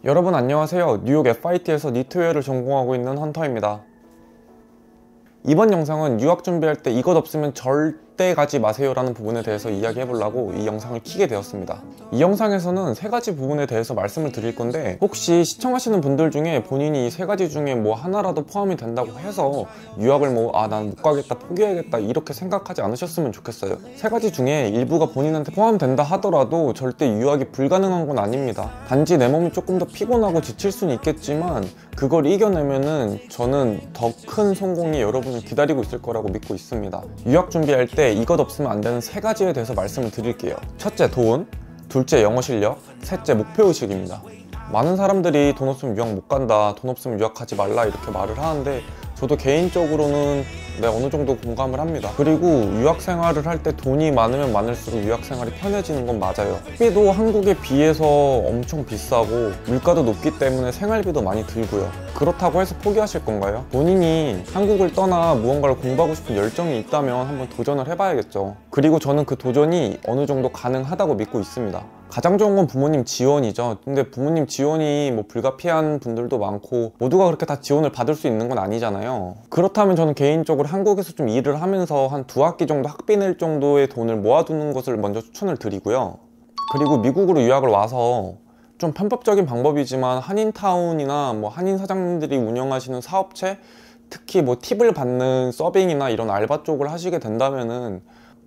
여러분 안녕하세요. 뉴욕 FIT에서 니트웨어를 전공하고 있는 헌터입니다. 이번 영상은 유학 준비할 때 이것 없으면 절대 가지 마세요 라는 부분에 대해서 이야기해보려고 이 영상을 켜게 되었습니다. 이 영상에서는 세 가지 부분에 대해서 말씀을 드릴 건데, 혹시 시청하시는 분들 중에 본인이 이 세 가지 중에 뭐 하나라도 포함이 된다고 해서 유학을 난 못 가겠다, 포기해야겠다 이렇게 생각하지 않으셨으면 좋겠어요. 세 가지 중에 일부가 본인한테 포함된다 하더라도 절대 유학이 불가능한 건 아닙니다. 단지 내 몸이 조금 더 피곤하고 지칠 수는 있겠지만 그걸 이겨내면은 저는 더 큰 성공이 여러분을 기다리고 있을 거라고 믿고 있습니다. 유학 준비할 때 이것 없으면 안 되는 세 가지에 대해서 말씀을 드릴게요. 첫째, 돈. 둘째, 영어 실력. 셋째, 목표의식입니다. 많은 사람들이 돈 없으면 유학 못 간다, 돈 없으면 유학하지 말라 이렇게 말을 하는데, 저도 개인적으로는 어느 정도 공감을 합니다. 그리고 유학 생활을 할 때 돈이 많으면 많을수록 유학 생활이 편해지는 건 맞아요. 학비도 한국에 비해서 엄청 비싸고 물가도 높기 때문에 생활비도 많이 들고요. 그렇다고 해서 포기하실 건가요? 본인이 한국을 떠나 무언가를 공부하고 싶은 열정이 있다면 한번 도전을 해봐야겠죠. 그리고 저는 그 도전이 어느 정도 가능하다고 믿고 있습니다. 가장 좋은 건 부모님 지원이죠. 근데 부모님 지원이 불가피한 분들도 많고 모두가 그렇게 다 지원을 받을 수 있는 건 아니잖아요. 그렇다면 저는 개인적으로 한국에서 좀 일을 하면서 한 2학기 정도 학비 낼 정도의 돈을 모아두는 것을 먼저 추천을 드리고요. 그리고 미국으로 유학을 와서 좀 편법적인 방법이지만 한인타운이나 한인 사장님들이 운영하시는 사업체, 특히 팁을 받는 서빙이나 이런 알바 쪽을 하시게 된다면은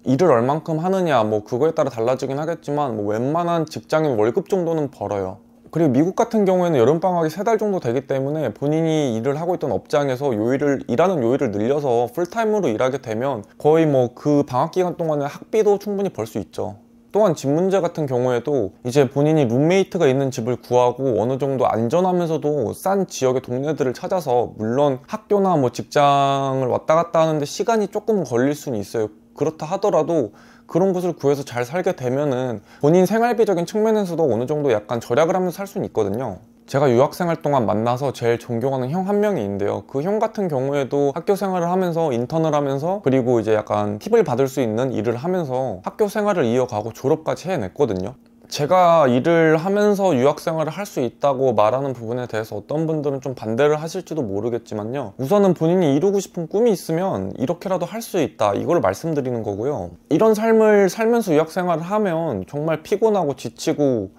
일을 얼만큼 하느냐 그거에 따라 달라지긴 하겠지만 웬만한 직장인 월급 정도는 벌어요. 그리고 미국 같은 경우에는 여름방학이 3달 정도 되기 때문에 본인이 일을 하고 있던 업장에서 일하는 요일을 늘려서 풀타임으로 일하게 되면 거의 그 방학 기간 동안에 학비도 충분히 벌 수 있죠. 또한 집 문제 같은 경우에도 이제 본인이 룸메이트가 있는 집을 구하고 어느 정도 안전하면서도 싼 지역의 동네들을 찾아서, 물론 학교나 직장을 왔다 갔다 하는데 시간이 조금 걸릴 수는 있어요. 그렇다 하더라도 그런 곳을 구해서 잘 살게 되면은 본인 생활비적인 측면에서도 어느 정도 약간 절약을 하면서 살 수는 있거든요. 제가 유학생활 동안 만나서 제일 존경하는 형 한 명이 있는데요. 그 형 같은 경우에도 학교 생활을 하면서 인턴을 하면서, 그리고 이제 약간 팁을 받을 수 있는 일을 하면서 학교 생활을 이어가고 졸업까지 해냈거든요. 제가 일을 하면서 유학생활을 할 수 있다고 말하는 부분에 대해서 어떤 분들은 좀 반대를 하실지도 모르겠지만요, 우선은 본인이 이루고 싶은 꿈이 있으면 이렇게라도 할 수 있다, 이걸 말씀드리는 거고요. 이런 삶을 살면서 유학생활을 하면 정말 피곤하고 지치고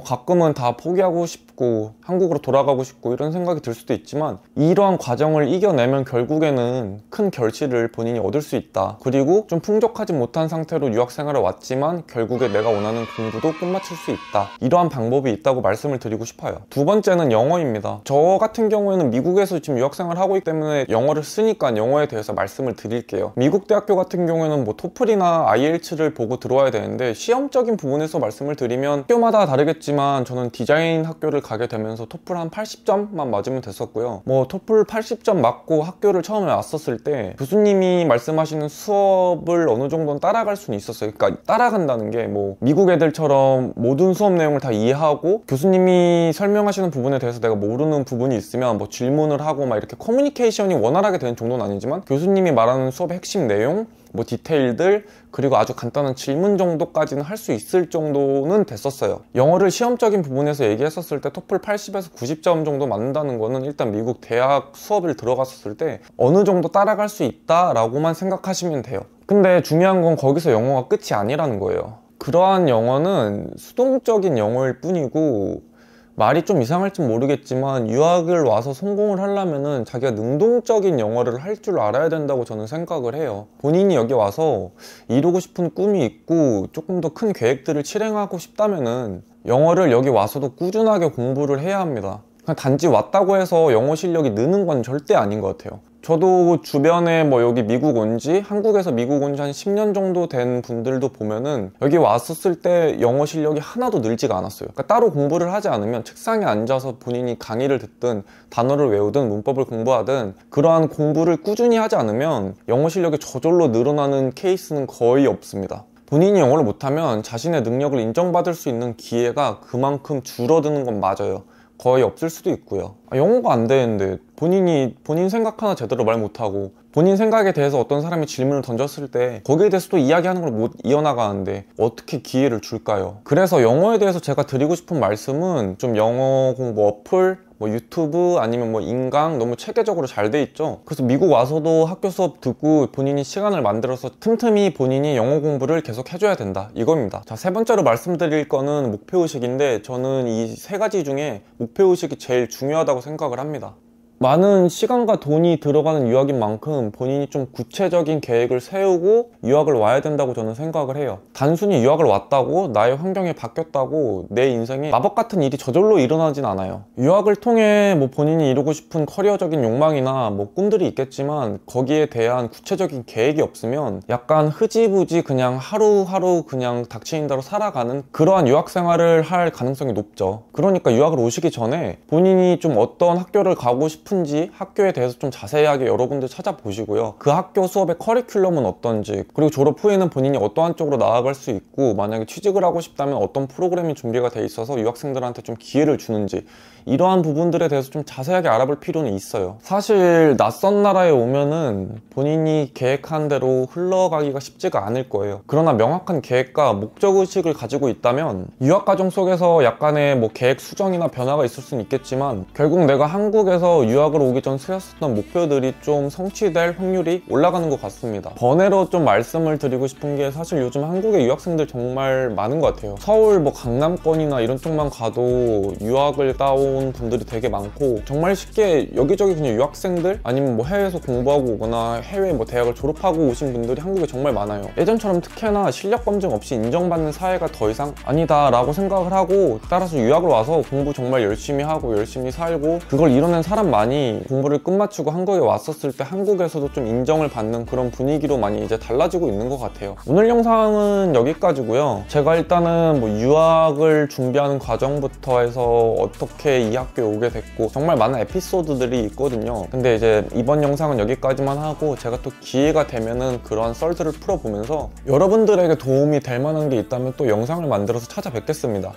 가끔은 다 포기하고 싶고 한국으로 돌아가고 싶고 이런 생각이 들 수도 있지만, 이러한 과정을 이겨내면 결국에는 큰 결실을 본인이 얻을 수 있다. 그리고 좀 풍족하지 못한 상태로 유학생활을 왔지만 결국에 내가 원하는 공부도 끝마칠 수 있다. 이러한 방법이 있다고 말씀을 드리고 싶어요. 두 번째는 영어입니다. 저 같은 경우에는 미국에서 지금 유학생활을 하고 있기 때문에 영어를 쓰니까 영어에 대해서 말씀을 드릴게요. 미국 대학교 같은 경우에는 토플이나 IELTS를 보고 들어와야 되는데, 시험적인 부분에서 말씀을 드리면 학교마다 다르겠지만 저는 디자인 학교를 가게 되면서 토플 한 80점만 맞으면 됐었고요. 토플 80점 맞고 학교를 처음에 왔었을 때 교수님이 말씀하시는 수업을 어느 정도는 따라갈 수는 있었어요. 그러니까 따라간다는 게 미국 애들처럼 모든 수업 내용을 다 이해하고 교수님이 설명하시는 부분에 대해서 내가 모르는 부분이 있으면 질문을 하고 이렇게 커뮤니케이션이 원활하게 되는 정도는 아니지만, 교수님이 말하는 수업의 핵심 내용, 디테일들, 그리고 아주 간단한 질문 정도까지는 할 수 있을 정도는 됐었어요. 영어를 시험적인 부분에서 얘기했었을 때 토플 80에서 90점 정도 맞는다는 거는 일단 미국 대학 수업을 들어갔었을 때 어느 정도 따라갈 수 있다라고만 생각하시면 돼요. 근데 중요한 건 거기서 영어가 끝이 아니라는 거예요. 그러한 영어는 수동적인 영어일 뿐이고, 말이 좀 이상할지 모르겠지만 유학을 와서 성공을 하려면은 자기가 능동적인 영어를 할 줄 알아야 된다고 저는 생각을 해요. 본인이 여기 와서 이루고 싶은 꿈이 있고 조금 더 큰 계획들을 실행하고 싶다면은 영어를 여기 와서도 꾸준하게 공부를 해야 합니다. 그냥 단지 왔다고 해서 영어 실력이 느는 건 절대 아닌 것 같아요. 저도 주변에 여기 미국 온지, 한국에서 미국 온지 한 10년 정도 된 분들도 보면은 여기 왔었을 때 영어 실력이 하나도 늘지가 않았어요. 그러니까 따로 공부를 하지 않으면 책상에 앉아서 본인이 강의를 듣든 단어를 외우든 문법을 공부하든 그러한 공부를 꾸준히 하지 않으면 영어 실력이 저절로 늘어나는 케이스는 거의 없습니다. 본인이 영어를 못하면 자신의 능력을 인정받을 수 있는 기회가 그만큼 줄어드는 건 맞아요. 거의 없을 수도 있고요. 영어가 안 되는데 본인 생각 하나 제대로 말 못하고 본인 생각에 대해서 어떤 사람이 질문을 던졌을 때 거기에 대해서 또 이야기하는 걸 못 이어나가는데 어떻게 기회를 줄까요? 그래서 영어에 대해서 제가 드리고 싶은 말씀은 좀 영어 공부 어플, 뭐 유튜브 아니면 뭐 인강 너무 체계적으로 잘 돼 있죠. 그래서 미국 와서도 학교 수업 듣고 본인이 시간을 만들어서 틈틈이 본인이 영어 공부를 계속 해줘야 된다, 이겁니다. 자, 세 번째로 말씀드릴 거는 목표의식인데, 저는 이 세 가지 중에 목표의식이 제일 중요하다고 생각을 합니다. 많은 시간과 돈이 들어가는 유학인 만큼 본인이 좀 구체적인 계획을 세우고 유학을 와야 된다고 저는 생각을 해요. 단순히 유학을 왔다고 나의 환경이 바뀌었다고 내 인생에 마법 같은 일이 저절로 일어나진 않아요. 유학을 통해 뭐 본인이 이루고 싶은 커리어적인 욕망이나 뭐 꿈들이 있겠지만 거기에 대한 구체적인 계획이 없으면 약간 흐지부지 그냥 하루하루 그냥 닥치는 대로 살아가는 그러한 유학 생활을 할 가능성이 높죠. 그러니까 유학을 오시기 전에 본인이 좀 어떤 학교를 가고 싶은지 학교에 대해서 좀 자세하게 여러분들 찾아보시고요. 그 학교 수업의 커리큘럼은 어떤지, 그리고 졸업 후에는 본인이 어떠한 쪽으로 나아갈 수 있고 만약에 취직을 하고 싶다면 어떤 프로그램이 준비가 돼 있어서 유학생들한테 좀 기회를 주는지, 이러한 부분들에 대해서 좀 자세하게 알아볼 필요는 있어요. 사실 낯선 나라에 오면은 본인이 계획한 대로 흘러가기가 쉽지가 않을 거예요. 그러나 명확한 계획과 목적의식을 가지고 있다면 유학과정 속에서 약간의 뭐 계획 수정이나 변화가 있을 수는 있겠지만 결국 내가 한국에서 유학을 오기 전 세웠었던 목표들이 좀 성취될 확률이 올라가는 것 같습니다. 번외로 좀 말씀을 드리고 싶은 게, 사실 요즘 한국에 유학생들 정말 많은 것 같아요. 서울 뭐 강남권이나 이런 쪽만 가도 유학을 따온 분들이 되게 많고, 정말 쉽게 여기저기 그냥 유학생들 아니면 뭐 해외에서 공부하고 오거나 해외 뭐 대학을 졸업하고 오신 분들이 한국에 정말 많아요. 예전처럼 특혜나 실력 검증 없이 인정받는 사회가 더 이상 아니다 라고 생각을 하고, 따라서 유학을 와서 공부 정말 열심히 하고 열심히 살고 그걸 이뤄낸 사람만이 공부를 끝마치고 한국에 왔었을 때 한국에서도 좀 인정을 받는 그런 분위기로 많이 이제 달라지고 있는 것 같아요. 오늘 영상은 여기까지고요. 제가 일단은 뭐 유학을 준비하는 과정부터 해서 어떻게 이 학교에 오게 됐고 정말 많은 에피소드들이 있거든요. 근데 이제 이번 영상은 여기까지만 하고, 제가 또 기회가 되면은 그런 썰들을 풀어보면서 여러분들에게 도움이 될 만한 게 있다면 또 영상을 만들어서 찾아뵙겠습니다.